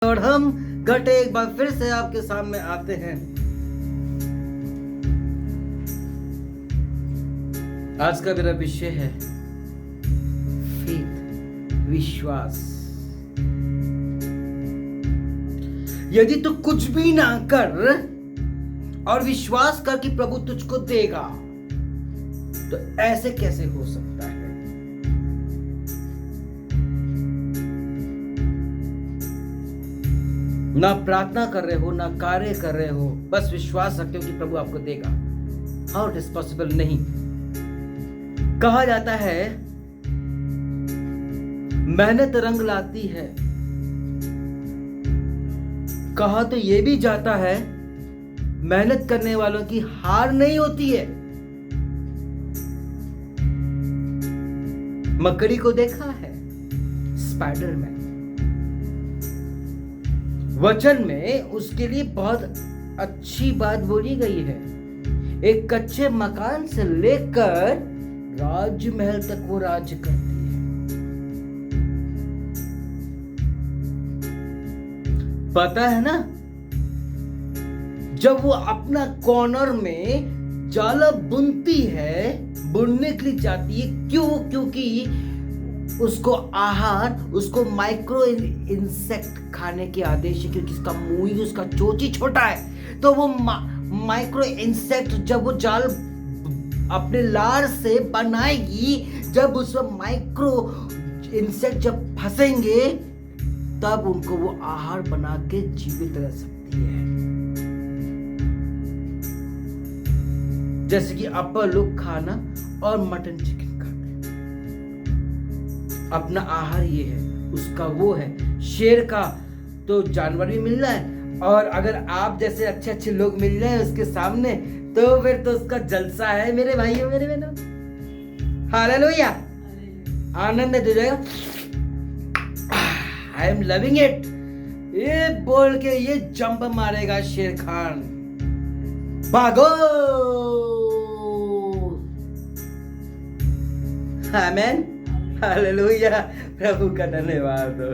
और हम घटे एक बार फिर से आपके सामने आते हैं। आज का मेरा विषय है फेथ, विश्वास। यदि तू कुछ भी ना कर और विश्वास कर कि प्रभु तुझको देगा, तो ऐसे कैसे हो सकता है? ना प्रार्थना कर रहे हो, ना कार्य कर रहे हो, बस विश्वास रखते हो कि प्रभु आपको देगा। How it is possible? नहीं। कहा जाता है मेहनत रंग लाती है। कहा तो यह भी जाता है मेहनत करने वालों की हार नहीं होती है। मकड़ी को देखा है स्पाइडरमैन, वचन में उसके लिए बहुत अच्छी बात बोली गई है। एक कच्चे मकान से लेकर राजमहल तक वो राज्य करती है। पता है ना, जब वो अपना कॉर्नर में जाला बुनती है, बुनने के लिए जाती है, क्यों? क्योंकि उसको आहार, उसको माइक्रो इंसेक्ट खाने के आदेश है, क्योंकि उसका मुंह ही, उसका चोंच ही छोटा है। तो वो माइक्रो इंसेक्ट जब वो जाल अपने लार से बनाएगी, जब उसमें माइक्रो इंसेक्ट जब फंसेंगे, तब उनको वो आहार बना के जीवित रह सकती है। जैसे कि अपर लोग खाना और मटन चिकन अपना आहार ये है, उसका वो है। शेर का तो जानवर भी मिल रहा है, और अगर आप जैसे अच्छे अच्छे लोग मिल रहे हैं उसके सामने, तो फिर तो उसका जलसा है मेरे भाइयों, मेरे बहनों। हालेलुया, आनंद है तुझे। I am loving it. ये बोल के ये जंप मारेगा शेर खान, भागो। आमेन, हालेलुया, प्रभु का धन्यवाद हो।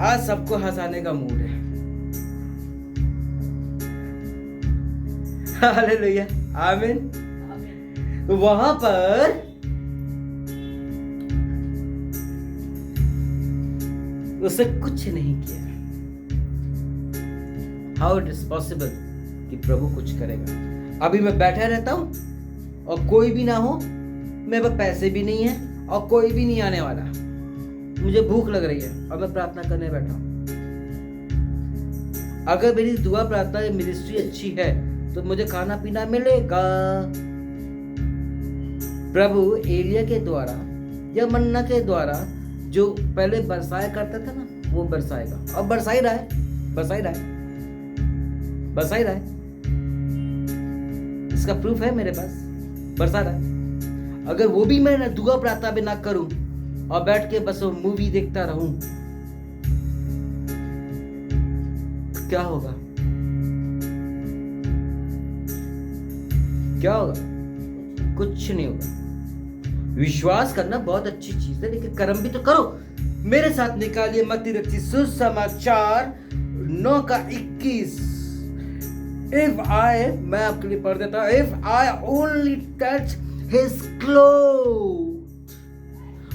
आज सबको हंसाने का मूड है। हालेलुया, आमीन। तो वहां पर उसे कुछ नहीं किया। हाउ इट इज पॉसिबल कि प्रभु कुछ करेगा? अभी मैं बैठा रहता हूं और कोई भी ना हो, मेरे पास पैसे भी नहीं है और कोई भी नहीं आने वाला, मुझे भूख लग रही है और मैं प्रार्थना करने बैठा हूं। अगर मेरी दुआ प्रार्थना मिनिस्ट्री अच्छी है तो मुझे खाना पीना मिलेगा। प्रभु एलिया के द्वारा या मन्ना के द्वारा जो पहले बरसाया करता था ना, वो बरसाएगा, और बरसा ही रहा है, बरसा ही रहा है, बरसा ही रहा है। इसका प्रूफ है मेरे पास, बरसा रहा है। अगर वो भी मैं दुआ प्रार्थना भी ना करूं और बैठ के बस मूवी देखता रहूं, तो क्या होगा? क्या होगा? कुछ नहीं होगा। विश्वास करना बहुत अच्छी चीज है, लेकिन कर्म भी तो करो। मेरे साथ निकालिए मत्ती रचित सुसमाचार 9:21। इफ आई, मैं आपके लिए पढ़ देता हूं, if I only touch His clothes,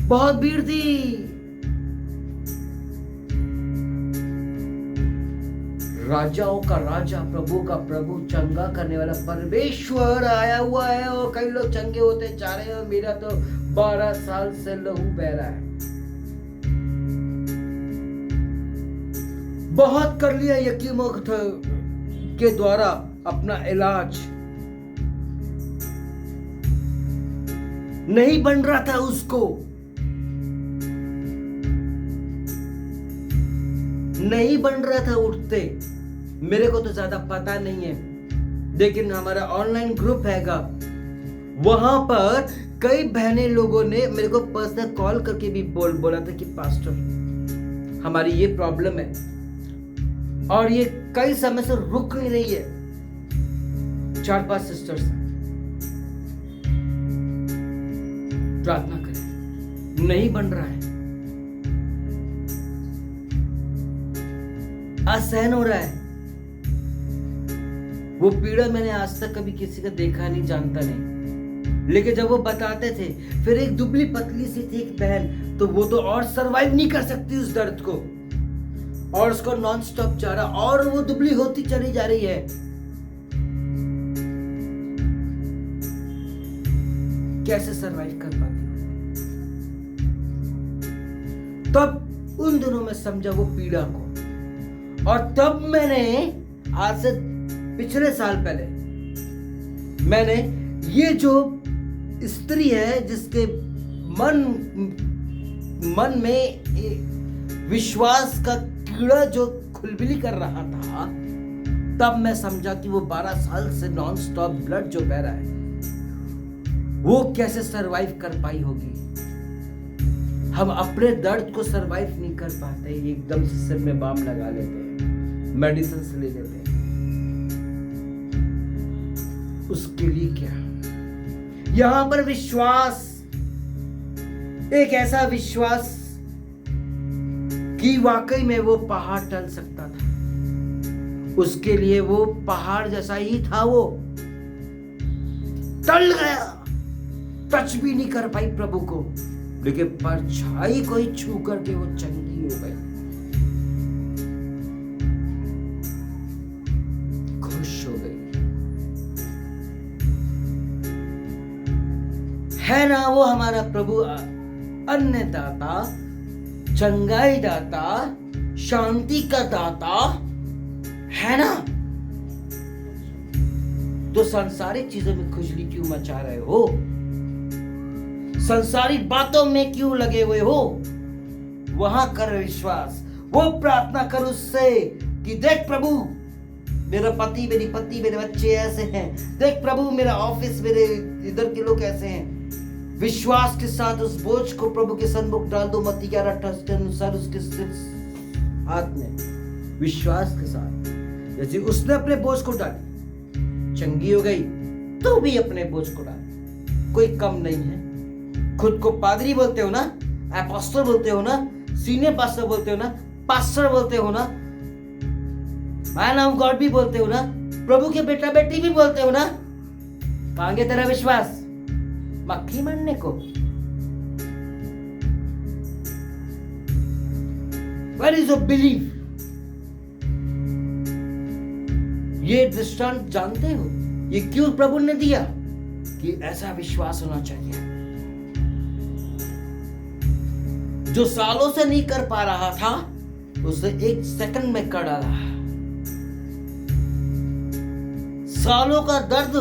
बहुत भीड़ थी। राजाओं का राजा, प्रभु का प्रभु, चंगा करने वाला परमेश्वर आया हुआ है, और कई लोग चंगे होते जा रहे हैं। मेरा तो 12 साल से लहू बह रहा है। बहुत कर लिया यकीमों के द्वारा अपना इलाज, नहीं बन रहा था उसको, नहीं बन रहा था उठते। मेरे को तो ज्यादा पता नहीं है, लेकिन हमारा ऑनलाइन ग्रुप हैगा, वहां पर कई बहने लोगों ने मेरे को पर्सनल कॉल करके भी बोला था कि पास्टर हमारी ये प्रॉब्लम है और ये कई समय से रुक नहीं रही है। 4-5 सिस्टर्स प्रार्थना करें, नहीं बन रहा है। असहन हो रहा है। वो पीड़ा मैंने आज तक कभी किसी का देखा नहीं, जानता नहीं, लेकिन जब वो बताते थे, फिर एक दुबली पतली सी थी एक बहन, तो वो तो और सरवाइव नहीं कर सकती उस दर्द को, और उसको नॉन स्टॉप जा रहा, और वो दुबली होती चली जा रही है। कैसे सरवाइव कर पाती? तब उन दिनों में समझा वो पीड़ा को, और तब मैंने आज से पिछले साल पहले मैंने ये जो स्त्री है जिसके मन में विश्वास का कीड़ा जो खुलबिली कर रहा था, तब मैं समझा कि वो 12 साल से नॉन स्टॉप ब्लड जो बह रहा है वो कैसे सरवाइव कर पाई होगी। हम अपने दर्द को सरवाइव नहीं कर पाते, एकदम से सिर में बाम लगा लेते हैं, मेडिसिन से ले लेते हैं। उसके लिए क्या? यहां पर विश्वास, एक ऐसा विश्वास कि वाकई में वो पहाड़ टल सकता था, उसके लिए वो पहाड़ जैसा ही था, वो टल गया, टच भी नहीं कर पाई प्रभु को, लेकिन परछाई को ही छू करके वो चंगी हो गई, खुश हो गई। है ना वो हमारा प्रभु अन्नदाता, चंगाई दाता, शांति का दाता, है ना? तो सांसारिक चीजों में खुजली क्यों मचा रहे हो? संसारिक बातों में क्यों लगे हुए हो? वहां कर विश्वास, वो प्रार्थना कर उससे कि देख प्रभु, मेरा पति, मेरी पत्नी, मेरे बच्चे ऐसे हैं, देख प्रभु मेरा ऑफिस, मेरे इधर के लोग ऐसे हैं। विश्वास के साथ उस बोझ को प्रभु के सन्मुख डाल दो, मत्ती 11:28 के अनुसार उसके हाथ में, विश्वास के साथ। जैसे उसने अपने बोझ को डाली, चंगी हो गई, तो भी अपने बोझ को डाल, कोई कम नहीं है। खुद को पादरी बोलते हो ना, एपोस्टल बोलते हो ना, सीनियर पास्टर बोलते हो ना, पास्टर बोलते हो ना, मैन ऑफ गॉड भी बोलते हो ना, प्रभु के बेटा बेटी भी बोलते हो ना, कहां गया तेरा विश्वास? मक्खी मारने को। Where is your belief? ये दृष्टांत जानते हो ये क्यों प्रभु ने दिया? कि ऐसा विश्वास होना चाहिए जो सालों से नहीं कर पा रहा था, उसे 1 सेकंड में कर डाला। सालों का दर्द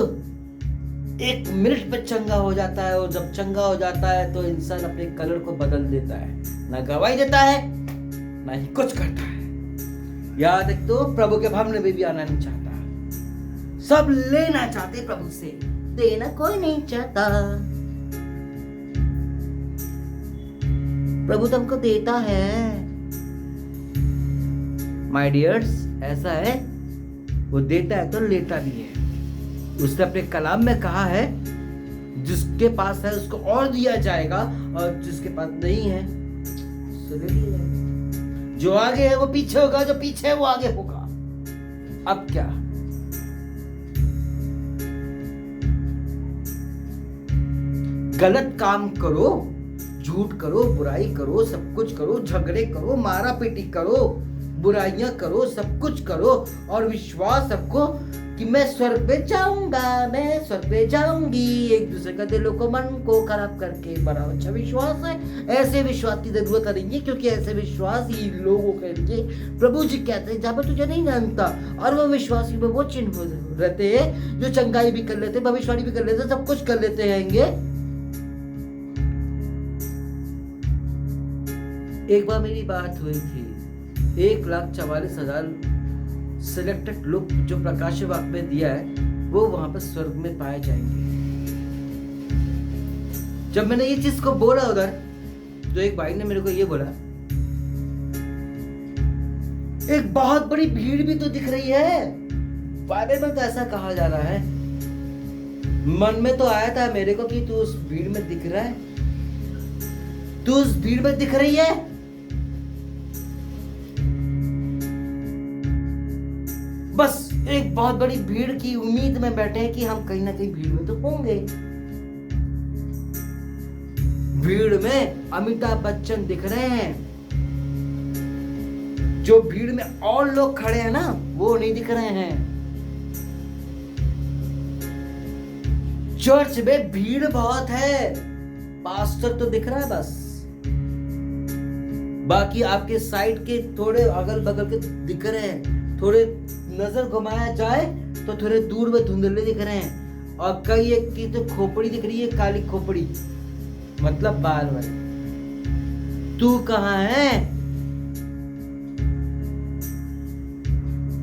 1 मिनट में चंगा हो जाता है, और जब चंगा हो जाता है तो इंसान अपने कलर को बदल देता है, ना गवाही देता है ना ही कुछ करता है। याद एक तो प्रभु के भवन में भी आना नहीं चाहता, सब लेना चाहते प्रभु से, देना कोई नहीं चाहता। प्रभु तुमको देता है माय डियर्स, ऐसा है, वो देता है तो लेता भी है। उसने अपने कलाम में कहा है जिसके पास है उसको और दिया जाएगा, और जिसके पास नहीं है उससे ले लिया जाएगा। जो आगे है वो पीछे होगा, जो पीछे है वो आगे होगा। अब क्या? गलत काम करो, झूठ करो, बुराई करो, सब कुछ करो, झगड़े करो, मारा पीटी करो, बुराइयां करो, सब कुछ करो, और विश्वास रखो कि मैं स्वर्ग पे जाऊंगा, मैं स्वर्ग पे जाऊंगी, एक दूसरे का दिलों को, मन को खराब करके। बड़ा अच्छा विश्वास है, ऐसे विश्वास की जरूरत करेंगे, क्योंकि ऐसे विश्वास ही लोगों के लिए प्रभु जी कहते हैं जहां पर तुझे नहीं जानता, और वो विश्वास में वो चिन्ह रहते हैं जो चंगाई भी कर लेते, भविष्यवाणी भी कर लेते, सब कुछ कर लेते हैं। एक बार मेरी बात हुई थी, 1,44,000 सिलेक्टेड लोग जो प्रकाश वाक्य में दिया है वो वहां पर स्वर्ग में पाए जाएंगे। जब मैंने ये चीज को बोला उधर, तो एक भाई ने मेरे को ये बोला, एक बहुत बड़ी भीड़ भी तो दिख रही है, बाइबल में तो ऐसा कहा जा रहा है। मन में तो आया था मेरे को कि तू उस भीड़ में दिख रहा है, तू उस भीड़ में दिख रही है। बस एक बहुत बड़ी भीड़ की उम्मीद में बैठे हैं कि हम कहीं ना कहीं भीड़ में तो होंगे। भीड़ में अमिताभ बच्चन दिख रहे हैं, जो भीड़ में और लोग खड़े हैं ना वो नहीं दिख रहे हैं। चर्च में भीड़ बहुत है, पास्टर तो दिख रहा है बस, बाकी आपके साइड के थोड़े अगल बगल के दिख रहे हैं। थोड़े नजर घुमाया जाए तो थोड़े दूर में धुंधले दिख रहे हैं, और कई एक की तो खोपड़ी दिख रही है, काली खोपड़ी, मतलब बाल वाली। तू कहाँ है?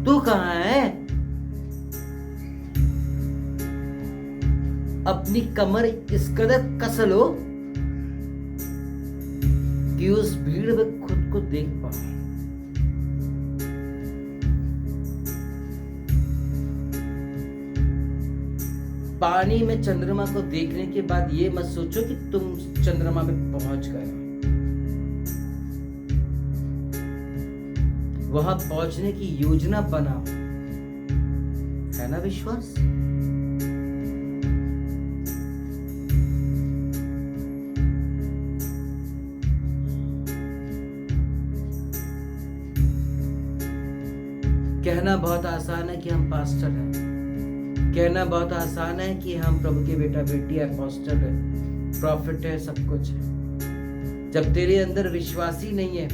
तू कहाँ है? अपनी कमर इस कदर कस लो कि उस भीड़ में खुद को देख पाओ। पानी में चंद्रमा को देखने के बाद ये मत सोचो कि तुम चंद्रमा में पहुंच गए। वहां पहुंचने की योजना बनाओ, है ना विश्वास? कहना बहुत आसान है कि हम पास्टर हैं, कहना बहुत आसान है कि हम प्रभु के बेटा बेटी है, पास्टर है, प्रॉफिट है, सब कुछ है। जब तेरे अंदर विश्वास ही नहीं है,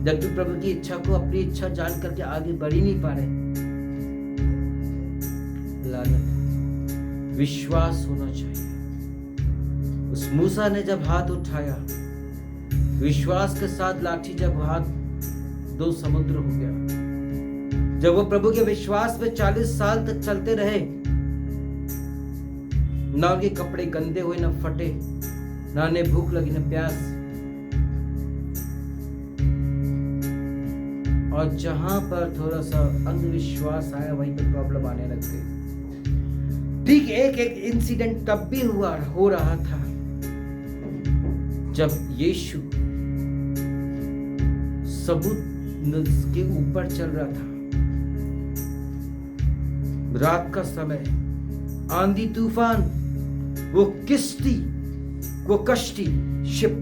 जब तू प्रभु की इच्छा को अपनी इच्छा जान करके आगे बढ़ ही नहीं पा रहे, लानत। विश्वास होना चाहिए। उस मूसा ने जब हाथ उठाया, विश्वास के साथ लाठी जब हाथ, दो समुद्र हो गया। जब वो प्रभु के विश्वास में 40 साल तक चलते रहे, ना उनके कपड़े गंदे हुए, ना फटे, ना उन्हें भूख लगी, ना प्यास। और जहां पर थोड़ा सा अंधविश्वास आया, वहीं पर प्रॉब्लम आने लग गई। ठीक एक इंसिडेंट तब भी हो रहा था जब यीशु समुद्र के ऊपर चल रहा था। रात का समय, आंधी तूफान, वो कश्ती शिप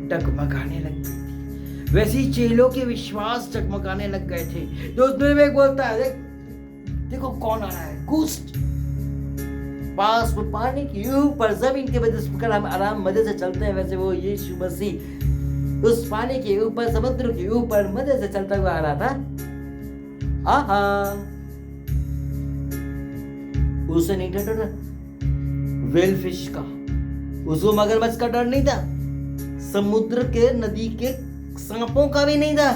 डगमगाने लग गई थी। वैसे ही चेलों के विश्वास डगमगाने लग गए थे। तो उसमें एक बोलता है, देखो कौन आ रहा है, घुस्ट पास में पानी के ऊपर, जमीन के वजह से हम आराम मजे से चलते हैं, वैसे वो यीशु मसीह उस पानी के ऊपर, समुद्र के ऊपर मजे से चलता हुआ आ रहा था। आहा, उसे नहीं था डर व्हेल फिश का, उसको मगरमच्छ का डर नहीं था, समुद्र के नदी के सांपों का भी नहीं था,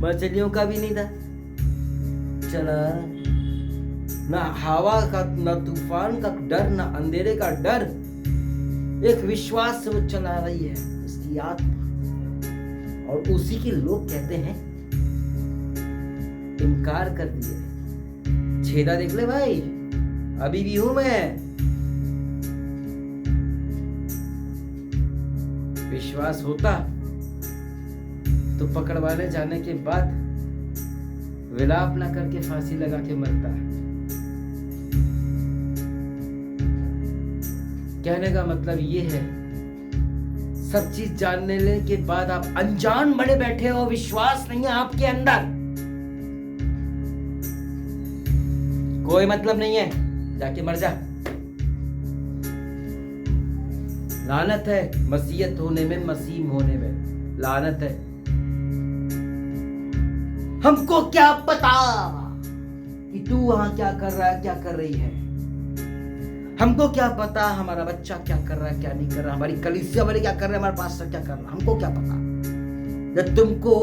मछलियों का भी नहीं था। चला ना हवा का, ना तूफान का डर, ना अंधेरे का डर, एक विश्वास से वो चला रही है उसकी आत्मा। और उसी के लोग कहते हैं इनकार कर दिए। छेदा देख ले भाई, अभी भी हूं मैं। विश्वास होता तो पकड़वाने जाने के बाद विलाप ना करके फांसी लगा के मरता। कहने का मतलब ये है, सब चीज जानने के बाद आप अनजान बने बैठे हो, विश्वास नहीं है आपके अंदर, कोई मतलब नहीं है, जाके मर जा। लानत है मसीहत होने में, मसीह होने में, लानत है। हमको क्या पता कि तू वहां क्या कर रहा है, क्या कर रही है। हमको क्या पता हमारा बच्चा क्या कर रहा है, क्या नहीं कर रहा, हमारी कलीसिया वाले क्या कर रहे हैं, हमारा पास्टर क्या कर रहा है, हमको क्या पता। जब तुमको,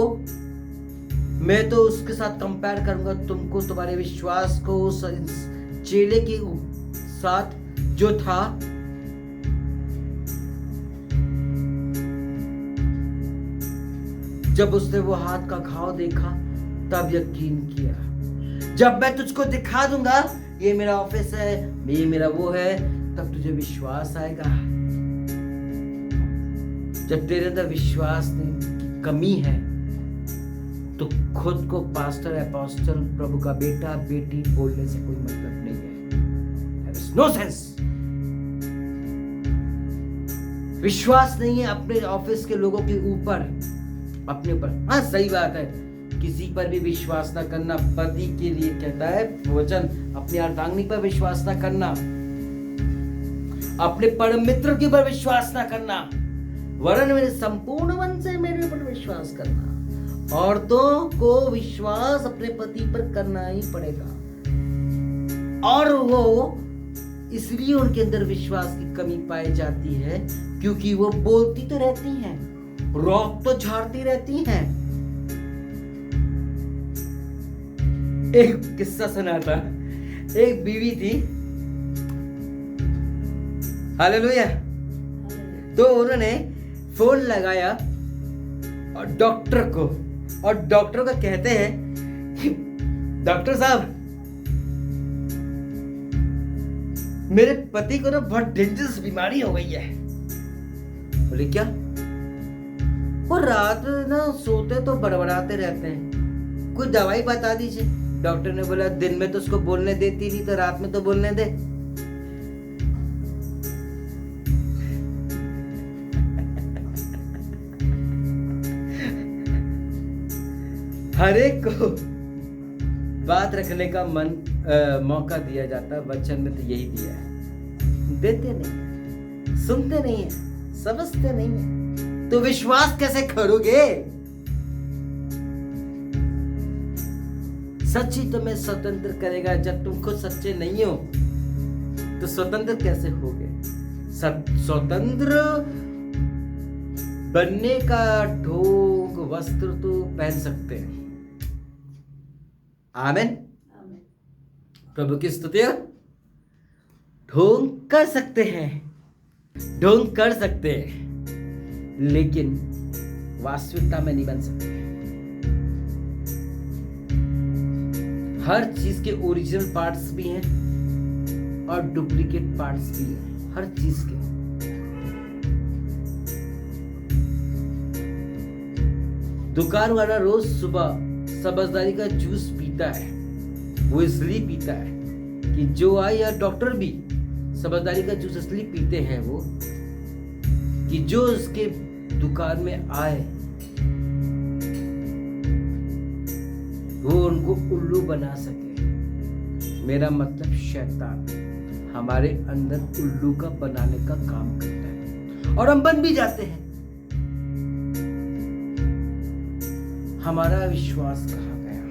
मैं तो उसके साथ कंपेयर करूंगा तुमको, तुम्हारे विश्वास को उस चेले के साथ जो था, जब उसने वो हाथ का घाव देखा तब यकीन किया। जब मैं तुझको दिखा दूंगा ये मेरा ऑफिस है, ये मेरा वो है, तब तुझे विश्वास आएगा। जब तेरे अंदर विश्वास की कमी है तो खुद को पास्टर, अपोस्टल, प्रभु का बेटा, बेटी बोलने से कोई मतलब नहीं है। There is no sense। विश्वास नहीं है अपने ऑफिस के लोगों के ऊपर, अपने ऊपर। हाँ सही बात है, किसी पर भी विश्वास ना करना। पति के लिए कहता है वचन, अपनी अर्धांगिनी पर विश्वास ना करना, अपने परम मित्र के ऊपर विश्वास ना करना, वरन मेरे संपूर्ण मन से मेरे ऊपर विश्वास करना। औरतों को विश्वास अपने पति पर करना ही पड़ेगा, और वो इसलिए उनके अंदर विश्वास की कमी पाई जाती है क्योंकि वो बोलती तो रहती हैं, रोक तो झाड़ती रहती हैं। एक किस्सा सुना था, एक बीवी थी, हालेलुया। तो उन्होंने फोन लगाया और डॉक्टर को, और डॉक्टर को कहते हैं कि डॉक्टर साहब मेरे पति को ना बहुत डेंजरस बीमारी हो गई है। बोले क्या? वो रात ना सोते तो बड़बड़ाते रहते हैं, कोई दवाई बता दीजिए। डॉक्टर ने बोला दिन में तो उसको बोलने देती नहीं, तो रात में तो बोलने दे। हर एक को बात रखने का मौका दिया जाता है, वचन में तो यही दिया है। देते नहीं, सुनते नहीं है, समझते नहीं है, तो विश्वास कैसे करोगे? सच्ची तुम्हें स्वतंत्र करेगा। जब तुम खुद सच्चे नहीं हो तो स्वतंत्र कैसे होगे? स्वतंत्र बनने का ढोंग वस्त्र तो पहन सकते हैं। आमीन। प्रभु की स्तुति। ढोंग कर सकते हैं, ढोंग कर सकते हैं, लेकिन वास्तविकता में नहीं बन सकते। हर चीज के ओरिजिनल पार्ट्स भी हैं और डुप्लीकेट पार्ट्स भी हैं, हर चीज के। दुकान वाला रोज सुबह समझदारी का जूस पीता है। वो इसलिए पीता है कि जो आए, या डॉक्टर भी समझदारी का जूस इसलिए पीते हैं वो कि जो उसके दुकान में आए वो उनको उल्लू बना सके। मेरा मतलब शैतान हमारे अंदर उल्लू का बनाने का काम करता है, और हम बन भी जाते हैं। हमारा विश्वास कहाँ गया?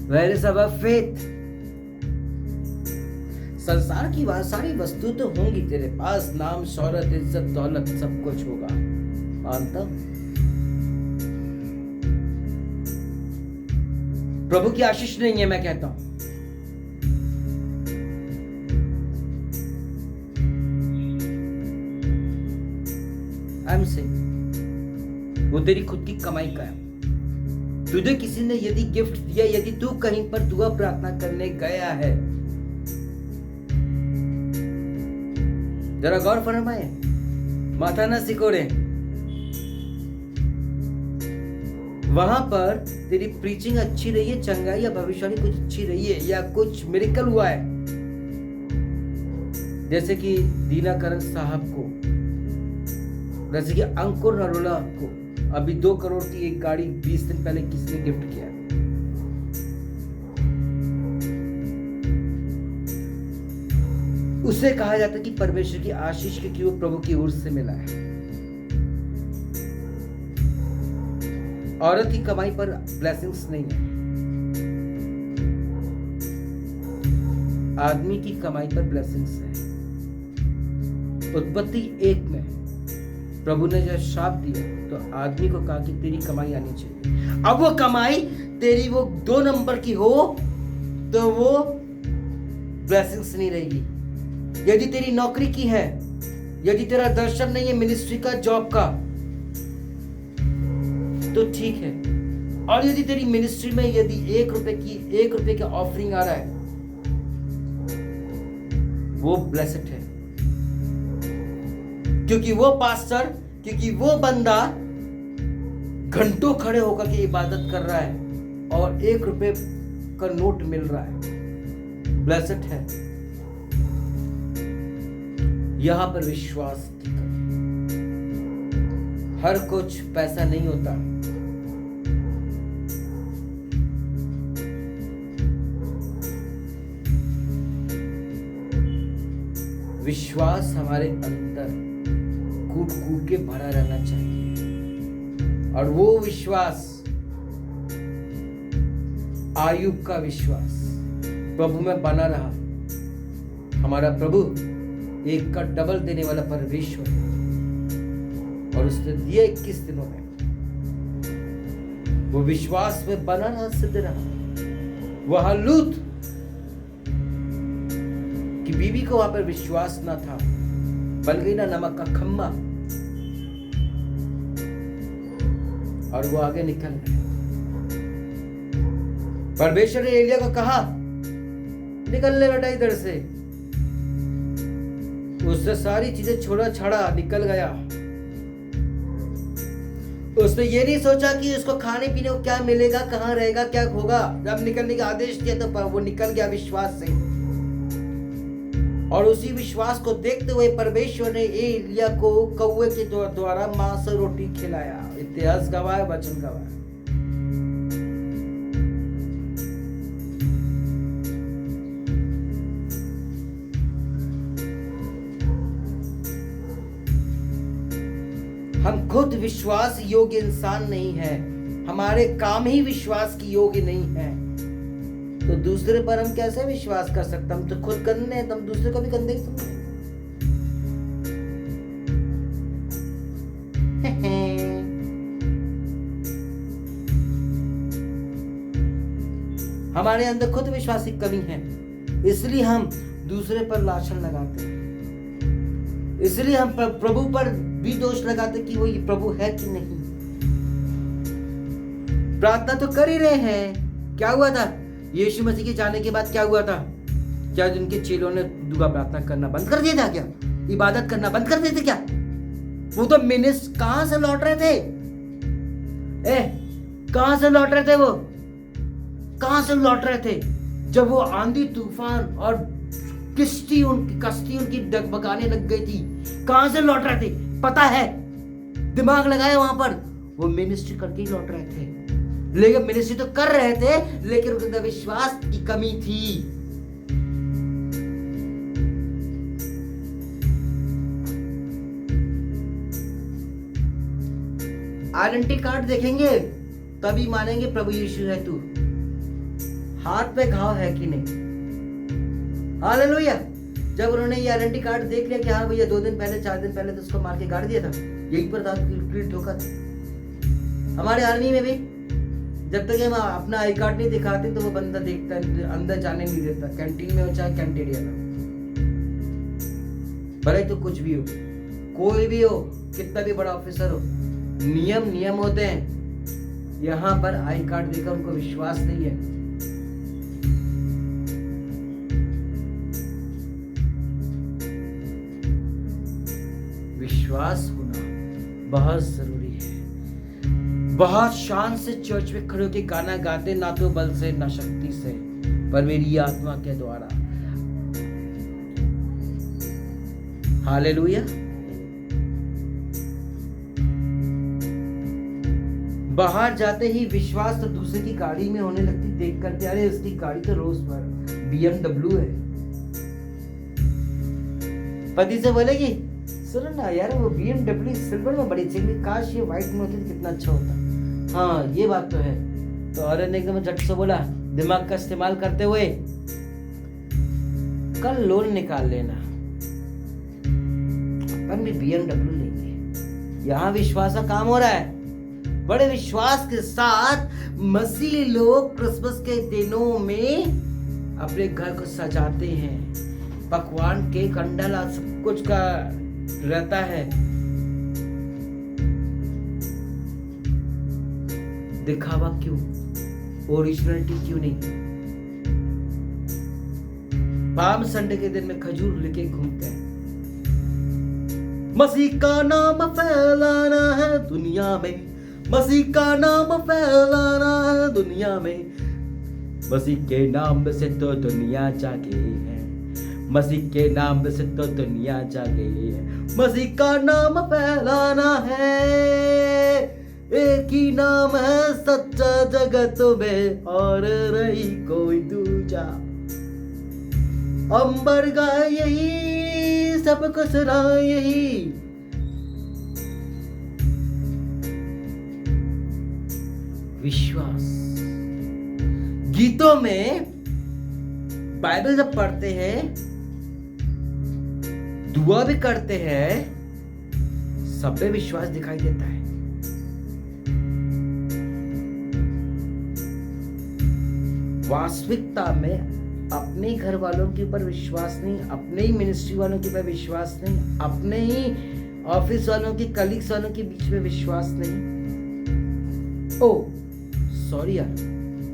Where is our faith? संसार की सारी वस्तु तो होंगी तेरे पास, नाम, शौहरत, इज्जत, दौलत, सब कुछ होगा, मानता हूं। प्रभु की आशीष नहीं है, मैं कहता हूं। आई एम सेइंग वो तेरी खुद की कमाई का है। तुझे किसी ने यदि गिफ्ट दिया, यदि तू कहीं पर दुआ प्रार्थना करने गया है, जरा गौर फरमाए, माथा ना सिकोड़े। वहां पर तेरी प्रीचिंग अच्छी रही है, चंगाई या भविष्यवाणी कुछ अच्छी रही है, या कुछ मिरेकल हुआ है, जैसे कि दीना करन साहब को, जैसे कि अंकुर नरोला को अभी 2 करोड़ की एक गाड़ी 20 दिन पहले किसने गिफ्ट किया। उसे कहा जाता है कि परमेश्वर की आशीष क्योंकि वो प्रभु की ओर से मिला है। औरत की कमाई पर ब्लेसिंग्स नहीं है, आदमी की कमाई पर ब्लेसिंग्स है। उत्पत्ति 1 में प्रभु ने जब श्राप दिया तो आदमी को कहा कि तेरी कमाई आनी चाहिए। अब वो कमाई तेरी वो 2 नंबर की हो तो वो ब्लेसिंग्स नहीं रहेगी। यदि तेरी नौकरी की है, यदि तेरा दर्शन नहीं है मिनिस्ट्री का, जॉब का, तो ठीक है। और यदि तेरी मिनिस्ट्री में यदि 1 रुपए का ऑफरिंग आ रहा है, वो ब्लेस्ड है, क्योंकि वो पास्टर, क्योंकि वो बंदा घंटों खड़े होकर के इबादत कर रहा है और 1 रुपए का नोट मिल रहा है। ब्लेस्ड है। यहां पर विश्वास की कमी। हर कुछ पैसा नहीं होता। विश्वास हमारे अंदर कूट कूट के भरा रहना चाहिए। और वो विश्वास, आयुब का विश्वास प्रभु में बना रहा। हमारा प्रभु एक का डबल देने वाला परमेश्वर है और उसने दिए 21 दिनों में। वो विश्वास में बना रहा, सिद्ध रहा। वहां लूत की बीवी को वहां पर विश्वास ना था, बन गई ना नमक का खम्मा और वो आगे निकल गए। परमेश्वर ने एलिया को कहा निकलने लगा इधर से। उसने सारी चीजें छोड़ा छाड़ा, निकल गया। उसने ये नहीं सोचा कि उसको खाने पीने को क्या मिलेगा, कहाँ रहेगा, क्या होगा। जब निकलने का आदेश दिया तो वो निकल गया विश्वास से। और उसी विश्वास को देखते हुए परमेश्वर ने एलिया को कौवे के द्वारा मांस और रोटी खिलाया। इतिहास गवाह है, वचन गवाह है। हम खुद विश्वास योग्य इंसान नहीं है, हमारे काम ही विश्वास की योग्य नहीं है, तो दूसरे पर हम कैसे विश्वास कर सकते? हम तो खुद गंदे हैं, तो हम दूसरे को भी गंदे ही समझेंगे। हमारे अंदर खुद विश्वास की कमी है, इसलिए हम दूसरे पर लाछन लगाते हैं। इसलिए हम प्रभु पर भी दोष लगाते कि वो ये प्रभु है कि नहीं। प्रार्थना तो कर ही रहे हैं। क्या हुआ था यीशु मसीह के जाने के बाद? क्या हुआ था? क्या जिनके चेलों ने दुआ प्रार्थना करना बंद कर दिया था? क्या इबादत करना बंद कर दिए थे? क्या वो तो मिनिस्ट कहां से लौट रहे थे? कहां से लौट रहे थे? वो कहां से लौट रहे थे जब वो आंधी तूफान और कश्ती उनकी डगमगाने लग गई थी? कहां से लौट रहे थे पता है? दिमाग लगाए वहां पर। वो मिनिस्ट्री करके ही लौट रहे थे। लेकिन मिनिस्ट्री तो कर रहे थे, लेकिन उनके अंदर विश्वास की कमी थी। आइडेंटिटी कार्ड देखेंगे तभी मानेंगे प्रभु यीशु है तू। हाथ पे घाव है कि नहीं? हालेलुया। जब उन्होंने ये आइडेंटिटी कार्ड देख लिया कि हाँ भैया 2 दिन पहले 4 दिन पहले तो उसको मार के गाड़ दिया था, यही पर धोखा था। हमारे आर्मी में भी जब तक हम अपना आई कार्ड नहीं दिखाते तो वो बंदा देखता अंदर जाने नहीं देता, कैंटीन में हो चाहे कैंटीनिया में, भले तो कुछ भी हो, कोई भी हो, कितना भी बड़ा ऑफिसर हो, नियम होते हैं। यहाँ पर आई कार्ड देकर उनको विश्वास नहीं है। विश्वास होना बहुत जरूरी है। बहुत शान से चर्च में खड़े होकर गाना गाते, ना तो बल से ना शक्ति से, पर मेरी आत्मा के द्वारा। हालेलुया। बाहर जाते ही विश्वास तो दूसरे की गाड़ी में होने लगती, देख करके अरे उसकी गाड़ी तो रोज भर BMW है। पति से बोलेगी सुनो ना यार वो BMW सिल्वर में बड़ी चाहिए, काश ये व्हाइट में होती तो कितना अच्छा होता। हाँ ये बात तो है। तो औरत ने एकदम झट से बोला दिमाग का इस्तेमाल करते हुए, कल लोन निकाल लेना, अपन भी BMW लेंगे। यहाँ विश्वास का काम हो रहा है। बड़े विश्वास के साथ मसीह लोग क्रिसमस के दिनों में अपने घर को सजाते हैं। पकवान, केक, अंडा सब कुछ का रहता है। दिखावा क्यों? ओरिजिनलिटी क्यों नहीं? पाम संडे के दिन में खजूर लेके घूमते हैं। मसीह का नाम फैलाना है दुनिया में, मसीह का नाम फैलाना है दुनिया में, मसीह के नाम से तो दुनिया जागे है, मसीह के नाम से तो दुनिया जागे है, मसीह का नाम फैलाना है, एक ही नाम है सच्चा जगत में और नहीं कोई दूजा। अंबर गाए यही, सबको सुनाए यही, विश्वास। गीतों में बाइबल जब पढ़ते हैं, दुआ भी करते हैं, सब पे विश्वास दिखाई देता है। वास्तविकता में अपने घर वालों के ऊपर विश्वास नहीं, अपने ही मिनिस्ट्री वालों के ऊपर विश्वास नहीं, अपने ही ऑफिस वालों के कलीग्स वालों के बीच में विश्वास नहीं। ओ सॉरी यार,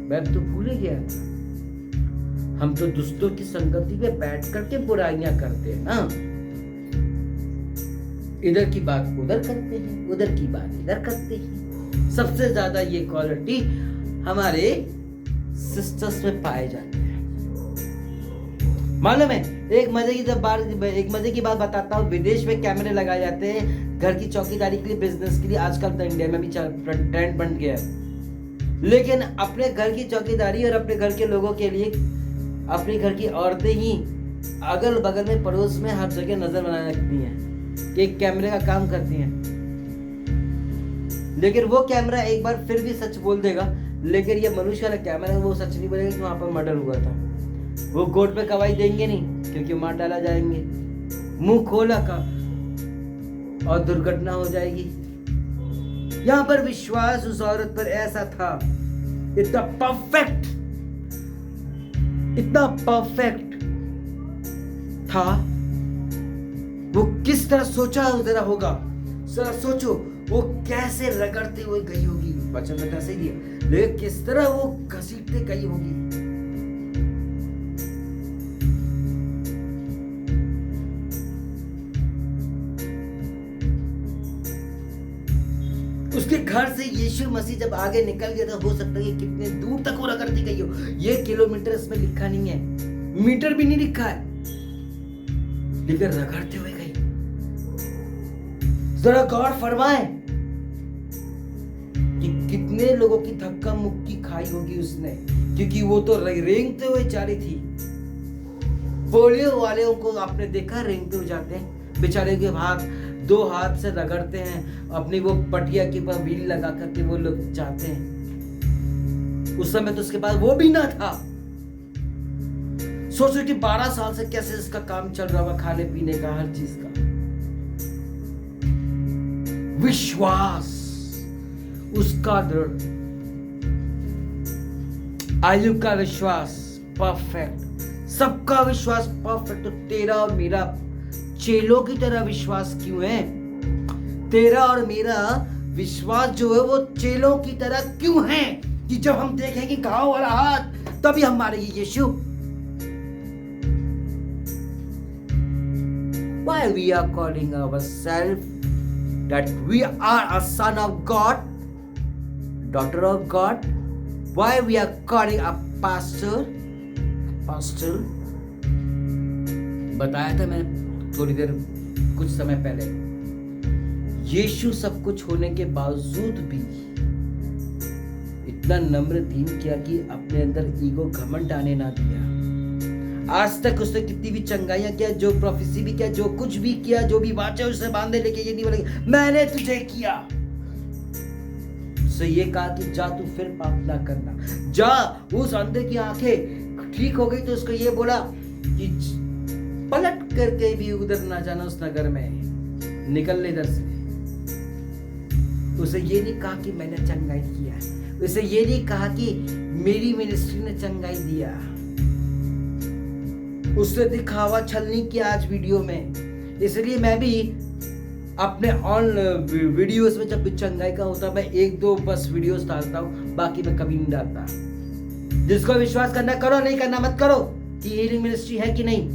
मैं तो भूल ही गया था, हम तो दोस्तों की संगति में बैठ करके बुराइयां करते हैं ना, इधर की बात उधर करते हैं, उधर की बात इधर करते हैं। सबसे ज्यादा ये क्वालिटी हमारे सिस्टर्स में पाए जाते हैं। मालूम है, एक मजे की बात बताता हूँ। विदेश में कैमरे लगाए जाते हैं घर की चौकीदारी के लिए, बिजनेस के लिए, आजकल तो इंडिया में भी ट्रेंड बन गया है। लेकिन अपने घर की चौकीदारी और अपने घर के लोगों के लिए अपने घर की औरतें ही अगल बगल में पड़ोस में हर जगह नजर बनाने लगती हैं कि एक कैमरे का काम करती हैं। लेकिन वो कैमरा एक बार फिर भी सच बोल देगा, लेकिन ये मनुष्य वाला कैमरा वो सच नहीं बोलेगा कि वहां पर मर्डर हुआ था। वो कोर्ट पे गवाही देंगे नहीं क्योंकि मार डाला जाएंगे, मुंह खोला का और दुर्घटना हो जाएगी। यहां पर विश्वास उस औरत पर ऐसा था, इतना परफेक्ट था। वो किस तरह सोचा जरा होगा, जरा सोचो वो कैसे रगड़ते हुए गई होगी। वचन में कैसे दिया, लेकिन किस तरह वो घसीटते गई होगी। उसके घर से यीशु मसीह जब आगे निकल गया, तो हो सकता है कि कितने दूर तक वो रगड़ती गई हो। ये किलोमीटर इसमें लिखा नहीं है, मीटर भी नहीं लिखा है, लेकिन रगड़ते हुए गई। जरा गौर फरमाए कि कितने लोगों की धक्का मुक्की खाई होगी उसने, क्योंकि वो तो रेंगते हुए जा रही थी। पोलियो वाले को आपने देखा, रेंगते हुए जाते हैं बेचारे के हाथ, दो हाथ से रगड़ते हैं अपनी वो पटिया के ऊपर व्हील लगा करके वो लोग जाते हैं। उस समय तो उसके पास वो भी ना था। सोचो कि 12 साल से कैसे इसका काम चल रहा होगा, खाने पीने का, हर चीज का। विश्वास उसका दृढ़, आयुब का विश्वास परफेक्ट, सबका विश्वास परफेक्ट। तो तेरा और मेरा चेलों की तरह विश्वास क्यों है? तेरा और मेरा विश्वास जो है वो चेलों की तरह क्यों है कि जब हम देखेंगे घाव वाला हाथ तभी हम मारेंगे यीशु। Why we are calling ourselves that we are a son of God, daughter of God? Why we are calling a pastor? बताया था मैं थोड़ी देर कुछ समय पहले, यीशु सब कुछ होने के बावजूद भी इतना नम्र दीन किया कि अपने अंदर ईगो घमंड आने ना दिया। आज तक उसने कितनी भी चंगाइयां किया, जो प्रोफेसी भी किया, जो कुछ भी किया, जो भी वाचा उसे बांधे लेके ये नहीं बोले मैंने तुझे किया। उससे ये कहा कि जा तू फिर पाप ना करना, जा। उस अंधे की आंखें ठीक हो गई तो उसको ये बोला कि पलट करके भी उधर ना जाना, उस नगर में निकल ले इधर से। उसे ये नहीं कहा कि मैंने चंगाई किया, उसे ये नहीं कहा कि मेरी मिनिस्ट्री ने चंगाई दिया। उसने दिखावा छलनी किया आज वीडियो में। इसलिए मैं भी अपने ऑन वीडियोस में जब भी चंगाई का होता मैं 1-2 बस वीडियोस डालता हूँ, बाकी मैं कभी नहीं डालता। जिसको विश्वास करना करो, नहीं करना मत करो कि हीलिंग मिनिस्ट्री है कि नहीं।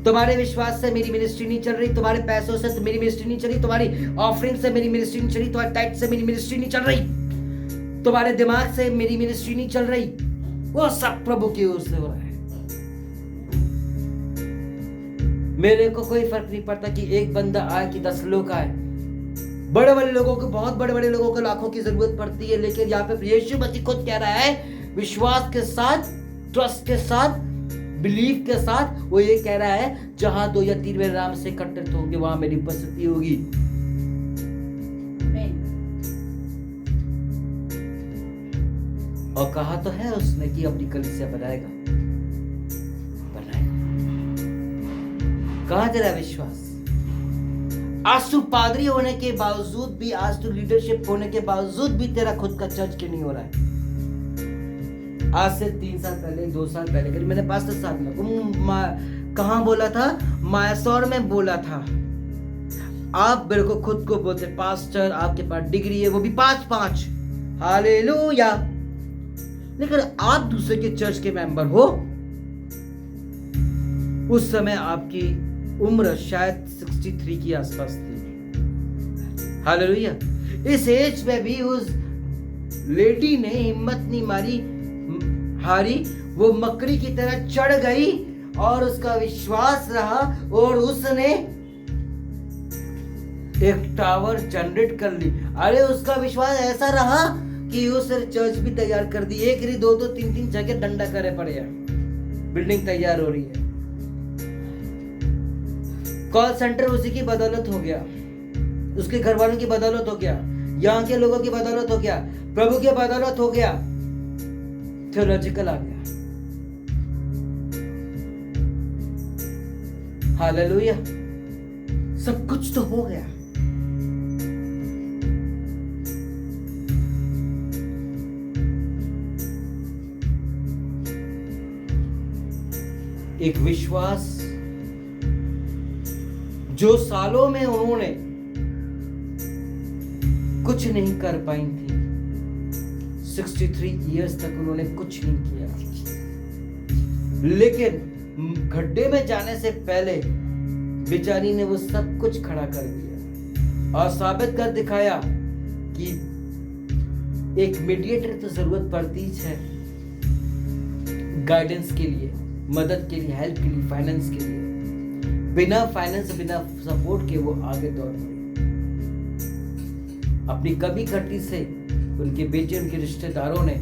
तुम्हारे विश्वास से मेरी मिनिस्ट्री नहीं चल रही, तुम्हारे पैसों से मेरी मिनिस्ट्री नहीं चली, तुम्हारी ऑफरिंग से मेरी मिनिस्ट्री नहीं चली, तुम्हारे टाइट से मेरी मिनिस्ट्री नहीं चल रही, तुम्हारे दिमाग से मेरी मिनिस्ट्री नहीं चल रही। वो सब प्रभु की ओर से हो रहा है। मेरे को कोई फर्क नहीं पड़ता कि एक बंदा आए कि 10 लोग आए। बड़े बड़े लोगों को, बहुत बड़े बड़े लोगों को लाखों की जरूरत पड़ती है, लेकिन यहाँ पे यीशु मसीह खुद कह रहा है विश्वास के साथ, ट्रस्ट के साथ, बिलीफ के साथ, वो ये कह रहा है जहां 2 या 3 मेरे नाम से एकत्रित होंगे वहां मेरी उपस्थिति होगी। और कहा तो है उसने कि अपनी कलीसिया बनाएगा। कहां तेरा विश्वास? आज तू पादरी होने के बावजूद भी, आज तू लीडरशिप होने के बावजूद भी तेरा खुद का चर्च क्यों नहीं हो रहा है? आज से 3 साल पहले, 2 साल पहले मैंने पास्टर साहब कहां बोला था? मैसूर में बोला था। आप मेरे को खुद को बोलते पास्टर, आपके पास डिग्री है, वो भी 5-5, हालेलुया, लेकिन आप दूसरे के चर्च के मेंबर हो। उस समय आपकी उम्र शायद 63 की आसपास थी, हालेलुया। इस एज में भी उस लेडी ने हिम्मत नहीं हारी, वो मकड़ी की तरह चढ़ गई और उसका विश्वास रहा और उसने एक टावर जनरेट कर ली। अरे उसका विश्वास ऐसा रहा कि उसने चर्च भी तैयार कर दी। 1 नहीं 2 3 जगह डंडा करे पड़े हैं, बिल्डिंग तैयार हो रही है। कॉल सेंटर उसी की बदौलत हो गया, उसके घर वालों की बदौलत हो गया, यहाँ के लोगों की बदौलत हो गया, प्रभु की बदौलत हो गया, थियोलॉजिकल आ गया, हालेलुया। सब कुछ तो हो गया। एक विश्वास जो सालों में उन्होंने कुछ नहीं कर पाई थी, 63 इयर्स तक उन्होंने कुछ नहीं किया, लेकिन गड्ढे में जाने से पहले बेचारी ने वो सब कुछ खड़ा कर दिया और साबित कर दिखाया कि एक मीडिएटर तो जरूरत पड़ती है गाइडेंस के लिए, मदद के लिए, हेल्प के लिए, फाइनेंस के लिए। बिना फाइनेंस, बिना सपोर्ट के वो आगे दौड़ पड़े। अपनी कमी कटी से उनके बेटे, उनके रिश्तेदारों ने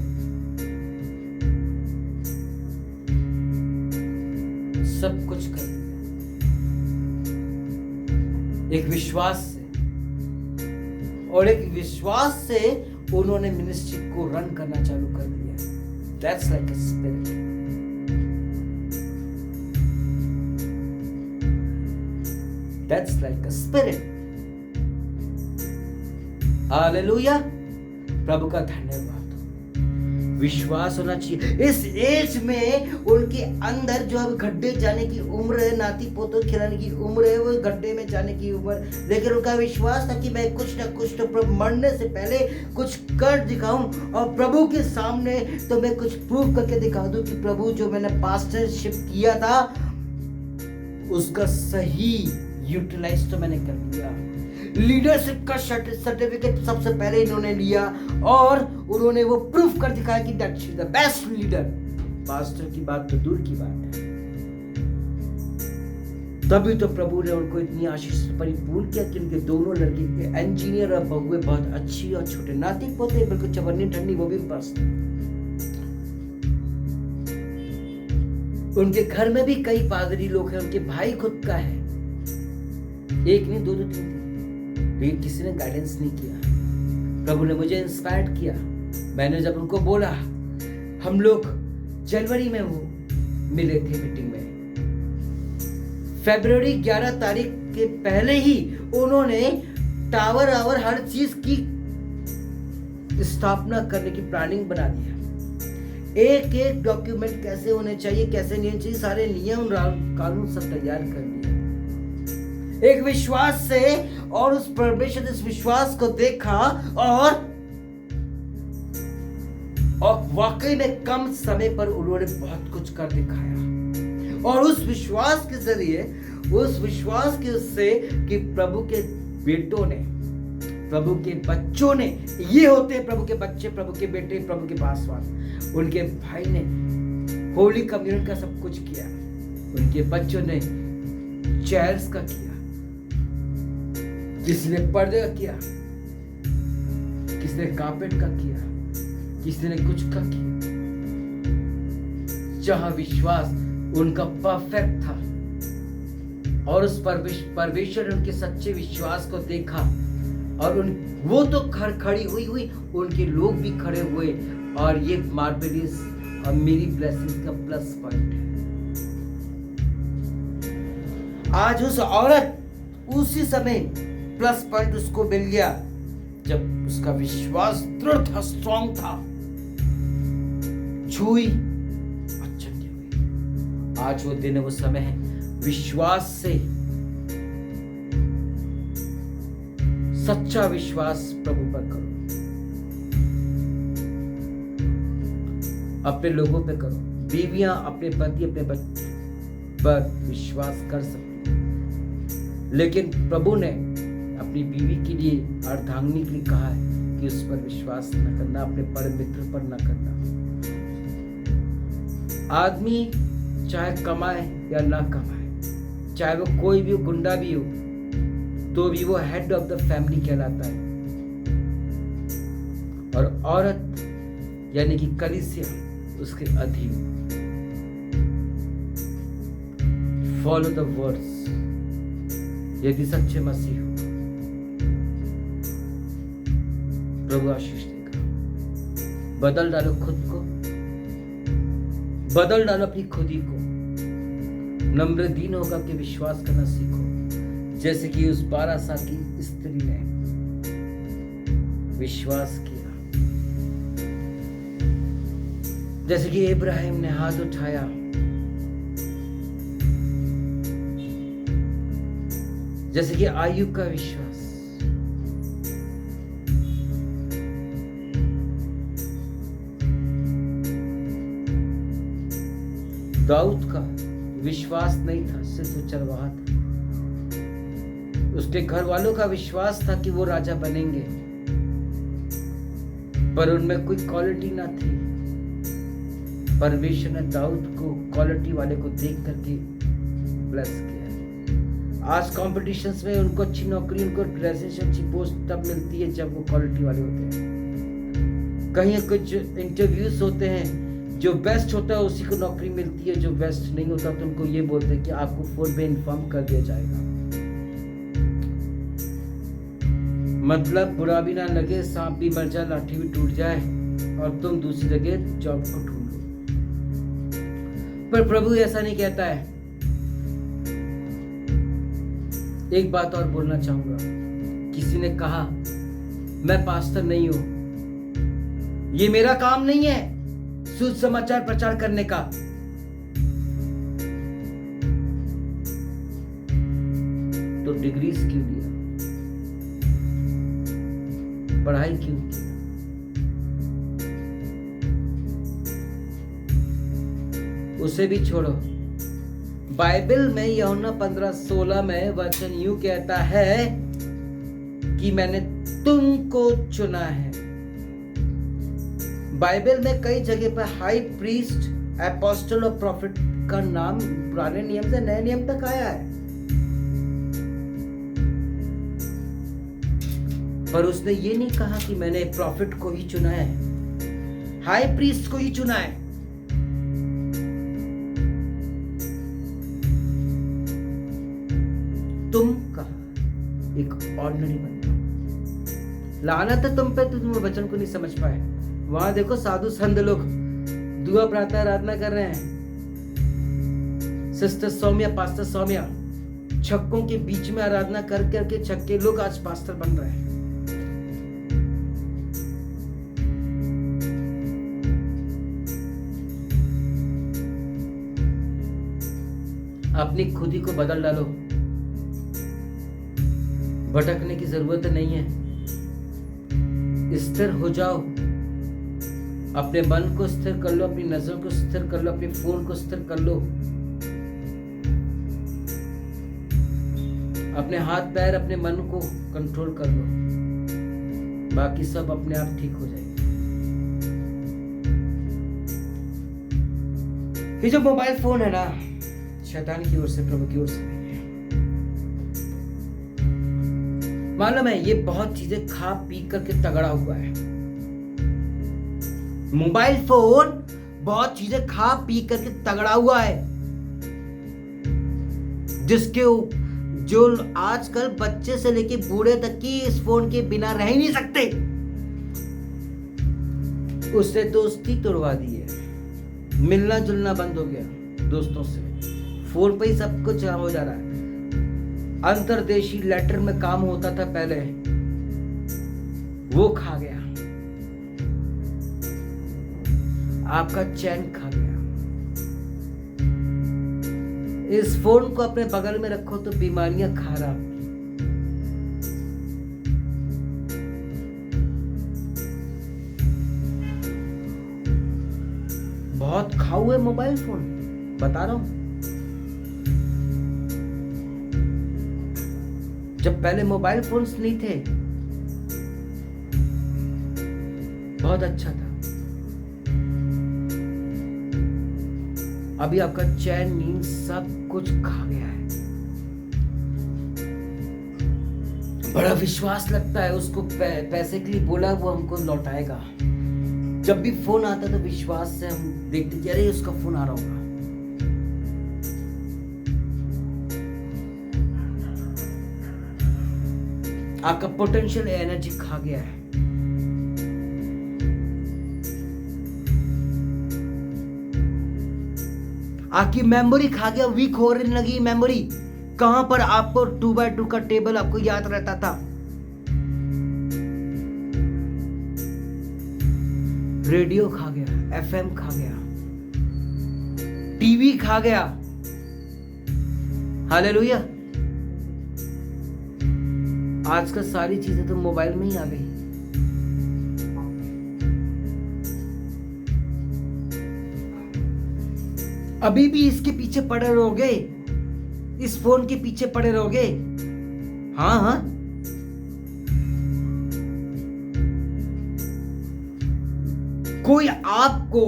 सब कुछ कर दिया एक विश्वास से, और एक विश्वास से उन्होंने मिनिस्ट्री को रन करना चालू कर दिया। That's like a spirit. That's like a spirit. Hallelujah, प्रभु का धन्यवाद हो। विश्वास होना चाहिए। इस एज में उनके अंदर जो अब गड्ढे जाने की उम्र है, नाती पोतों खिलाने की उम्र है, वो गड्ढे में जाने की उम्र, लेकिन उनका विश्वास था कि मैं कुछ ना कुछ तो मरने से पहले कुछ कर दिखाऊं और प्रभु के सामने तो मैं कुछ प्रूव करके दिखा दूं कि प्रभु जो मैंने पास्टरशिप किया था उसका सही यूटिलाइज तो मैंने कर लिया। लीडरशिप का सर्टिफिकेट सबसे पहले इन्होंने लिया और उन्होंने वो प्रूफ कर दिखाया कि that she is the best leader. Pastor की बात तो दूर की बात है, तभी तो प्रभु ने उनको इतनी आशीष से परिपूर्ण किया कि उनके दोनों लड़के के इंजीनियर और बहुएं बहुत अच्छी और छोटे नाती पोते बिल्कुल चवन्नी ठंडी, वो भी पास। उनके घर में भी कई पादरी लोग हैं, उनके भाई खुद का है, 1 नहीं 2 3 लेकिन किसी ने गाइडेंस नहीं किया। प्रभु ने मुझे इंस्पायर किया। मैंने जब उनको बोला, हम लोग जनवरी में वो मिले थे मीटिंग में, फरवरी 11 तारीख के पहले ही उन्होंने टावर आवर हर चीज की स्थापना करने की प्लानिंग बना दिया। एक एक डॉक्यूमेंट कैसे होने चाहिए, कैसे नहीं चाहिए, सारे नियम कानून सब तैयार कर दिया एक विश्वास से। और उस परमेश्वर ने इस विश्वास को देखा और वाकई में कम समय पर उन्होंने बहुत कुछ कर दिखाया। और उस विश्वास के जरिए, उस विश्वास के उससे कि प्रभु के बेटों ने, प्रभु के बच्चों ने, ये होते हैं प्रभु के बच्चे, प्रभु के बेटे, प्रभु के पासवान, उनके भाई ने होली कम्युनियन का सब कुछ किया, उनके बच्चों ने चेयर्स का किया, किसी ने पर्दे का किया, किसी ने कारपेट का किया, किसी ने कुछ का किया। जहां विश्वास उनका परफेक्ट था और उस परमेश्वर ने उनके सच्चे विश्वास को देखा और वो तो खड़ी हुई, उनके लोग भी खड़े हुए, और ये मार्वेलियस और मेरी ब्लेसिंग का प्लस पॉइंट है। आज उस औरत उसी समय प्लस पॉइंट उसको मिल गया जब उसका विश्वास दृढ़ था, स्ट्रॉन्ग था, छुई, आश्चर्य हुई। आज वो दिन, वो समय है, विश्वास से, सच्चा विश्वास प्रभु पर करो, अपने लोगों पे करो। बीवियां अपने पति, अपने बच्चे पर विश्वास कर सकती हैं, लेकिन प्रभु ने अपनी बीवी के लिए, अर्धांगिनी के लिए कहा है कि उस पर विश्वास न करना, अपने परम मित्र पर न करना। आदमी चाहे कमाए या ना कमाए, चाहे वो कोई भी गुंडा भी हो, तो भी वो हेड ऑफ द फैमिली कहलाता है। और औरत यानी कि कलीसिया उसके अधीन। फॉलो द वर्ड्स, यदि सच्चे मसीह हो, प्रभु आशीष देगा। बदल डालो खुद को, बदल डालो अपनी खुदी को, नम्र दीन होगा कि विश्वास करना सीखो, जैसे कि उस 12 साल की स्त्री ने विश्वास किया, जैसे कि इब्राहिम ने हाथ उठाया, जैसे कि आयुब का विश्वास, दाऊद का विश्वास नहीं था, सिर्फ चरवाहा था। उसके घर वालों का विश्वास था कि वो राजा बनेंगे, पर उनमें कोई क्वालिटी ना थी। परमेश्वर ने दाऊद को क्वालिटी वाले को देख करके ब्लेस किया। आज कॉम्पिटिशन्स में उनको अच्छी नौकरी, उनको अच्छी पोस्ट तब मिलती है जब वो क्वालिटी वाले होते हैं। कहीं कुछ इंटरव्यूज होते हैं, जो बेस्ट होता है उसी को नौकरी मिलती है, जो बेस्ट नहीं होता तो उनको ये बोलते हैं कि आपको फोन पे इन्फॉर्म कर दिया जाएगा। मतलब बुरा भी ना लगे, सांप भी मर जाए, लाठी भी टूट जाए और तुम दूसरी जगह जॉब को ढूंढ लो। पर प्रभु ऐसा नहीं कहता है। एक बात और बोलना चाहूंगा। किसी ने कहा मैं पास्टर नहीं हूं, ये मेरा काम नहीं है सुसमाचार प्रचार करने का। तो डिग्रीज क्यों लिया, पढ़ाई क्यों की? उसे भी छोड़ो। बाइबल में यूहन्ना 15:16 में वचन यूं कहता है कि मैंने तुमको चुना है। बाइबल में कई जगह पर हाई प्रीस्ट, एपोस्टल और प्रॉफिट का नाम पुराने नियम से नए नियम तक आया है, पर उसने ये नहीं कहा कि मैंने प्रॉफिट को ही चुना है, हाई प्रीस्ट को ही चुना है। तुम कहा एक ऑर्डिनरी बंदा। लानत है तुम पे, तुम वचन को नहीं समझ पाए। वहां देखो साधु संत लोग दुआ प्रार्थना आराधना कर रहे हैं। सिस्टर सौम्या, पास्टर सौम्या छक्कों के बीच में आराधना कर करके छक्के लोग आज पास्टर बन रहे हैं। अपनी खुदी को बदल डालो। भटकने की जरूरत नहीं है, स्थिर हो जाओ। अपने मन को स्थिर कर लो, अपनी नजरों को स्थिर कर लो, अपने फोन को स्थिर कर लो। अपने हाथ पैर अपने मन को कंट्रोल कर लो, बाकी सब अपने आप ठीक हो जाएगा। ये जो मोबाइल फोन है ना, शैतान की ओर से, प्रभु की ओर से नहीं है। मालूम है, ये बहुत चीजें खा पी करके तगड़ा हुआ है। मोबाइल फोन बहुत चीजें खा पी करके तगड़ा हुआ है, जिसके जो आजकल बच्चे से लेके बूढ़े तक की इस फोन के बिना रह ही नहीं सकते। उससे दोस्ती तोड़वा दी है, मिलना जुलना बंद हो गया दोस्तों से, फोन पे ही सब कुछ हो जा रहा है। अंतरदेशी लेटर में काम होता था पहले, वो खा गया, आपका चैन खा गया। इस फोन को अपने बगल में रखो तो बीमारियां खा रहा आपकी। बहुत खाऊ है मोबाइल फोन, बता रहा हूं। जब पहले मोबाइल फोन्स नहीं थे, बहुत अच्छा था। अभी आपका चैन नींद सब कुछ खा गया है। बड़ा विश्वास लगता है उसको, पैसे के लिए बोला वो हमको लौटाएगा। जब भी फोन आता तो विश्वास से हम देखते कि अरे उसका फोन आ रहा होगा। आपका पोटेंशियल एनर्जी खा गया है। आपकी मेमोरी खा गया, वीक होने लगी मेमोरी। कहां पर आपको 2x2 का टेबल आपको याद रहता था, रेडियो खा गया, एफएम खा गया, टीवी खा गया। हालेलुया। आजकल सारी चीजें तो मोबाइल में ही आ गई। अभी भी इसके पीछे पड़े रहोगे, इस फोन के पीछे पड़े रहोगे। हाँ हाँ, कोई आपको,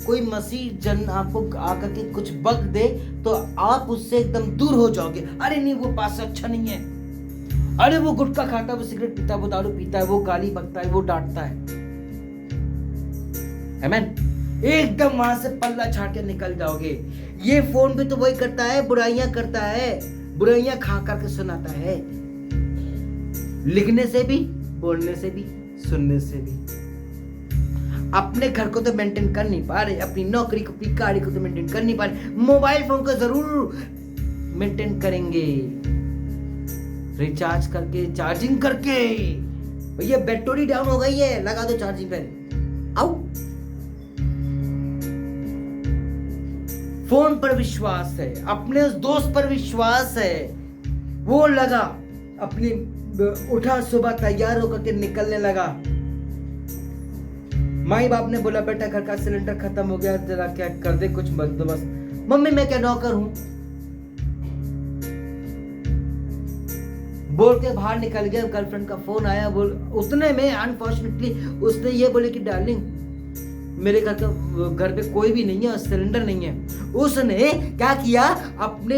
कोई मसीह जन आपको आकर के कुछ बक दे तो आप उससे एकदम दूर हो जाओगे। अरे नहीं, वो पास अच्छा नहीं है, अरे वो गुटखा खाता है, वो सिगरेट पीता है, वो दारू पीता है, वो गाली बकता है, वो डांटता है। आमीन। एकदम वहां से पल्ला छाड़ के निकल जाओगे। ये फोन भी तो वही करता है, बुराइयां करता है, बुराइयां खा करके सुनाता है, लिखने से भी, बोलने से भी, सुनने से भी। अपने घर को तो मेंटेन कर नहीं पा रहे, अपनी नौकरी को, अपनी गाड़ी को तो मेंटेन कर नहीं पा रहे, मोबाइल फोन को जरूर मेंटेन करेंगे, रिचार्ज करके, चार्जिंग करके। भैया बैटरी डाउन हो गई है, लगा दो चार्जिंग पे, आओ। फोन पर विश्वास है, अपने उस दोस्त पर विश्वास है, वो लगा अपनी, उठा सुबह तैयार होकर के निकलने लगा। माई बाप ने बोला बेटा घर का सिलेंडर खत्म हो गया, जरा क्या कर दे कुछ बंदोबस्त। मम्मी मैं क्या नौकर हूं, बोल के बाहर निकल गया। गर्लफ्रेंड का फोन आया, बोल उतने में अनफॉर्चुनेटली उसने ये बोले कि डार्लिंग मेरे घर पे कोई भी नहीं है, सिलेंडर नहीं है। उसने क्या किया, अपने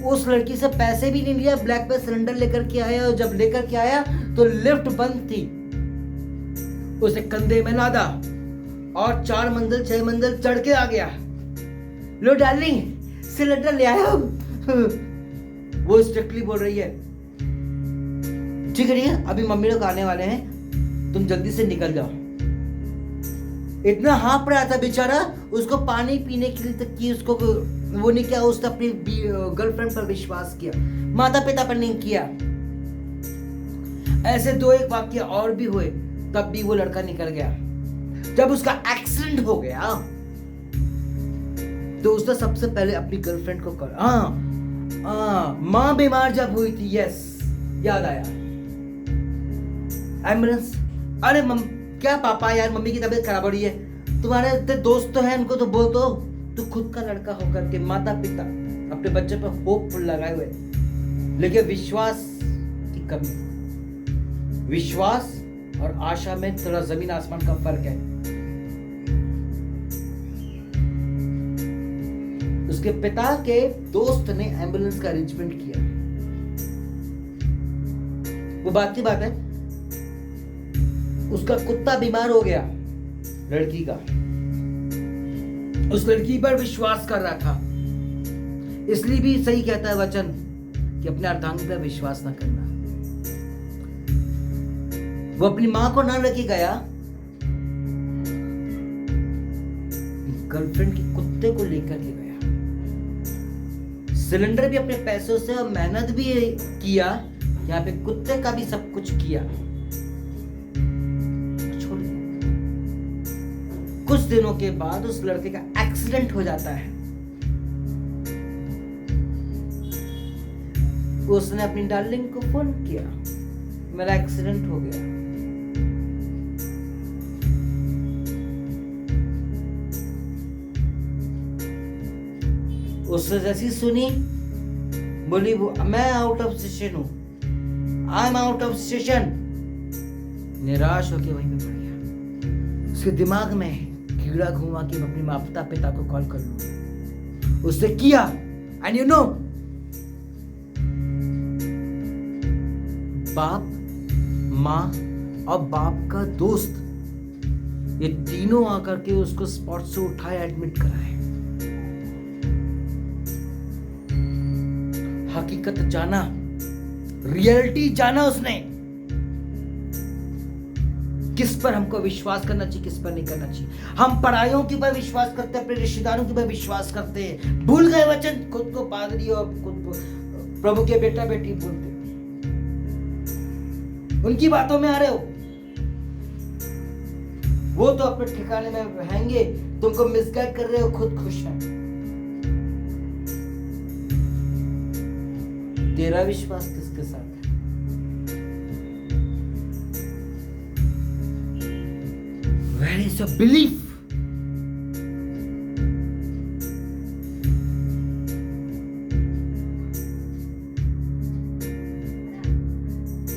उस लड़की से पैसे भी नहीं लिया, ब्लैक पे सिलेंडर लेकर के आया, और जब लेकर के आया तो लिफ्ट बंद थी, उसे कंधे में लादा और 4 मंजिल 6 मंजिल चढ़ के आ गया। लो डार्लिंग सिलेंडर ले आया। वो स्ट्रिक्टली बोल रही है ठीक है, अभी मम्मी लोग आने वाले हैं, तुम जल्दी से निकल जाओ। इतना हाँफ रहा था बेचारा, उसको पानी पीने के लिए तक की उसको वो नहीं किया। उसने अपनी गर्लफ्रेंड पर विश्वास किया, माता पिता पर नहीं किया। ऐसे 2-1 वाक्य और भी हुए, तब भी वो लड़का निकल गया। जब उसका एक्सीडेंट हो गया तो उसने सबसे पहले अपनी गर्लफ्रेंड को कर, मां बीमार जब हुई थी, यस याद आया, एम्बुलेंस। अरे क्या पापा यार मम्मी की तबीयत खराब हो रही है, तुम्हारे इतने दोस्त तो हैं, उनको तो बोल दो। तू खुद का लड़का होकर के माता पिता अपने बच्चे पर होप लगाए हुए, लेकिन विश्वास की कमी, विश्वास और आशा में थोड़ा जमीन आसमान का फर्क है। उसके पिता के दोस्त ने एम्बुलेंस का अरेंजमेंट किया। वो बात की बात है, उसका कुत्ता बीमार हो गया लड़की का, उस लड़की पर विश्वास कर रहा था। इसलिए भी सही कहता है वचन कि अपने अर्धांगिनी पर विश्वास ना करना। वो अपनी मां को ना लेके गया, गर्लफ्रेंड के कुत्ते को लेकर के गया। सिलेंडर भी अपने पैसों से और मेहनत भी किया, यहाँ पे कुत्ते का भी सब कुछ किया, छोड़ दिया। कुछ दिनों के बाद उस लड़के का एक्सीडेंट हो जाता है। उसने अपनी डार्लिंग को फोन किया, मेरा एक्सीडेंट हो गया। उससे जैसी सुनी, बोली वो मैं आउट ऑफ स्टेशन हूं, I am out of station. निराश होकर वहीं पे पड़ गया। उसके दिमाग में कीड़ा घुमा कि मैं अपने माता पिता को कॉल कर लूं। उसने किया, एंड यू नो, बाप, माँ और बाप का दोस्त, ये तीनों आकर के उसको स्पॉट से उठाए, एडमिट कराए। हकीकत जाना, रियलिटी जाना उसने, किस पर हमको विश्वास करना चाहिए, किस पर नहीं करना चाहिए। हम परायों के ऊपर विश्वास करते हैं, अपने रिश्तेदारों के ऊपर विश्वास करते हैं, भूल गए वचन, खुद को पादरी और खुद को प्रभु के बेटा बेटी बोलते, उनकी बातों में आ रहे हो। वो तो अपने ठिकाने में रहेंगे, तुमको मिसगाइड कर रहे हो, खुद खुश हैं। तेरा विश्वास किसके साथ है? Where is your belief?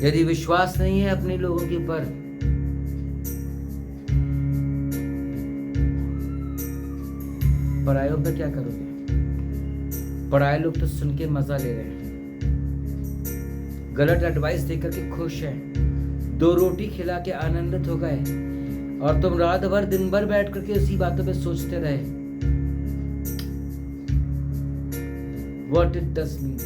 यदि विश्वास नहीं है अपने लोगों के ऊपर, परायों पर क्या करोगे? पराये लोग तो सुन के मजा ले रहे हैं, गलत एडवाइस देकर के खुश हैं, 2 रोटी खिला के आनंदित हो गए, और तुम रात भर दिन भर बैठ करके उसी बातों पे सोचते रहे। What it does mean?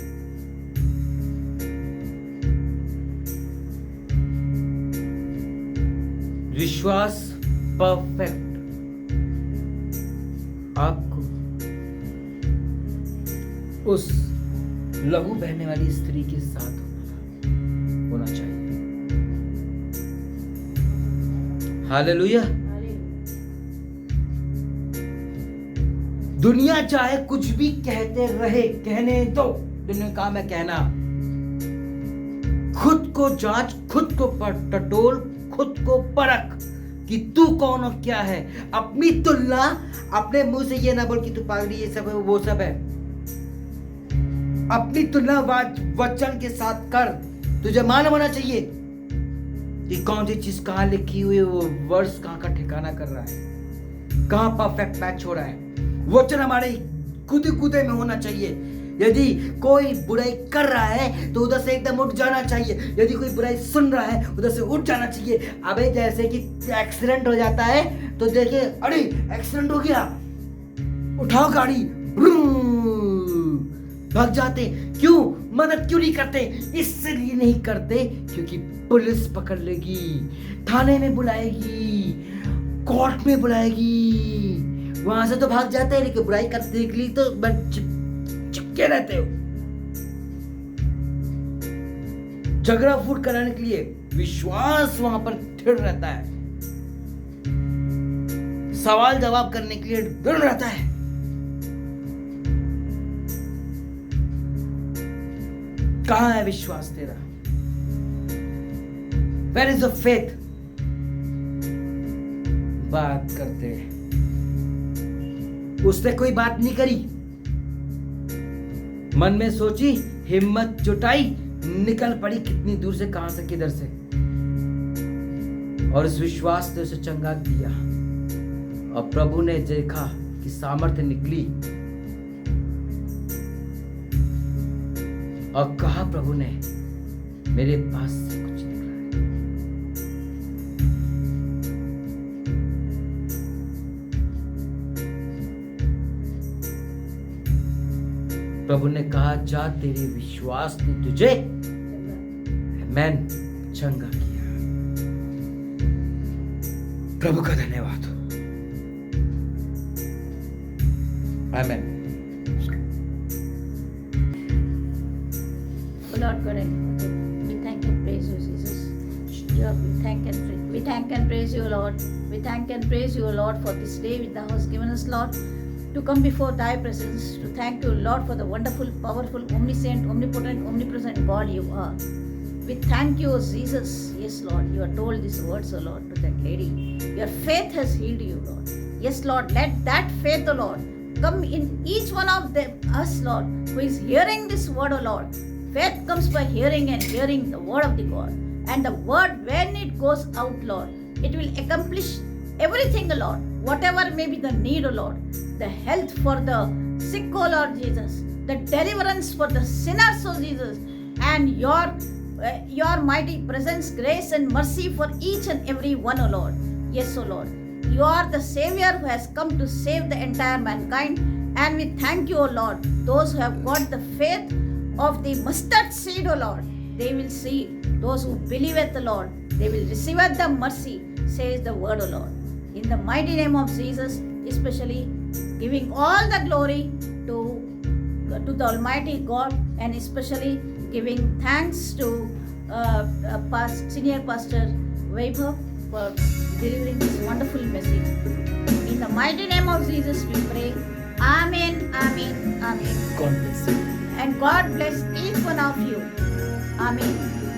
विश्वास परफेक्ट आपको उस लहू बहने वाली स्त्री के साथ होना चाहिए। हालेलुया। दुनिया चाहे कुछ भी कहते रहे, कहने दो, दुनिया का मैं कहना। खुद को जांच, खुद को टटोल, खुद को परख कि तू कौन और क्या है। अपनी तुलना अपने मुंह से ये ना बोल कि तू पागली, ये सब है, वो सब है। अपनी तुलना वचन के साथ कर। तुझे मालूम होना चाहिए कि कौन सी चीज कहां लिखी हुई है, वो वर्ड्स कहां का ठिकाना कर रहा है, कहां परफेक्ट मैच हो रहा है। वचन हमारे कूदे में होना चाहिए। यदि कोई बुराई कर रहा है तो उधर से एकदम उठ जाना चाहिए। यदि कोई बुराई सुन रहा है उधर से उठ जाना चाहिए। अबे जैसे कि एक्सीडेंट हो जाता है तो देखिए, अरे एक्सीडेंट हो गया, उठाओ गाड़ी, भाग जाते। क्यों? मदद क्यों नहीं करते? इसलिए नहीं करते क्योंकि पुलिस पकड़ लेगी, थाने में बुलाएगी, कोर्ट में बुलाएगी। वहां से तो भाग जाते हैं, लेकिन बुराई करने के लिए तो चिपके रहते हो। झगड़ा फूट कराने के लिए विश्वास वहां पर स्थिर रहता है, सवाल जवाब करने के लिए दृढ़ रहता है। कहां है विश्वास तेरा? Where is the faith? बात करते हैं, उसने कोई बात नहीं करी, मन में सोची हिम्मत जुटाई, निकल पड़ी कितनी दूर से, कहां से, किधर से, और उस विश्वास ने उसे चंगा किया। और प्रभु ने देखा कि सामर्थ्य निकली और कहा प्रभु ने, मेरे पास से कुछ निकला है। प्रभु ने कहा, जा तेरे विश्वास ने तुझे आमेन चंगा किया। प्रभु का धन्यवाद हो। आमेन। Lord God, we thank and praise you, Jesus. We thank and praise you, Lord. We thank and praise you, Lord, for this day which thou hast given us, Lord, to come before thy presence, to thank you, Lord, for the wonderful, powerful, omniscient, omnipotent, omnipresent God you are. We thank you, Jesus. Yes, Lord, you have told these words, O Lord, to that lady. Your faith has healed you, Lord. Yes, Lord, let that faith, O Lord, come in each one of us, Lord, who is hearing this word, O Lord. Faith comes by hearing and hearing the word of the God. And the word, when it goes out, Lord, it will accomplish everything, O Lord. Whatever may be the need, O Lord. The health for the sick, O Lord Jesus. The deliverance for the sinners, O Jesus. And your mighty presence, grace and mercy for each and every one, O Lord. Yes, O Lord. You are the Savior who has come to save the entire mankind. And we thank you, O Lord. Those who have got the faith of the mustard seed, O Lord, they will see. Those who believe at the Lord, they will receive at the mercy, says the word, O Lord. In the mighty name of Jesus, especially giving all the glory to the Almighty God, and especially giving thanks to Senior Pastor Vaibhav for delivering this wonderful message. In the mighty name of Jesus, we pray. Amen, amen, amen. God bless you. And God bless each one of you. Amen.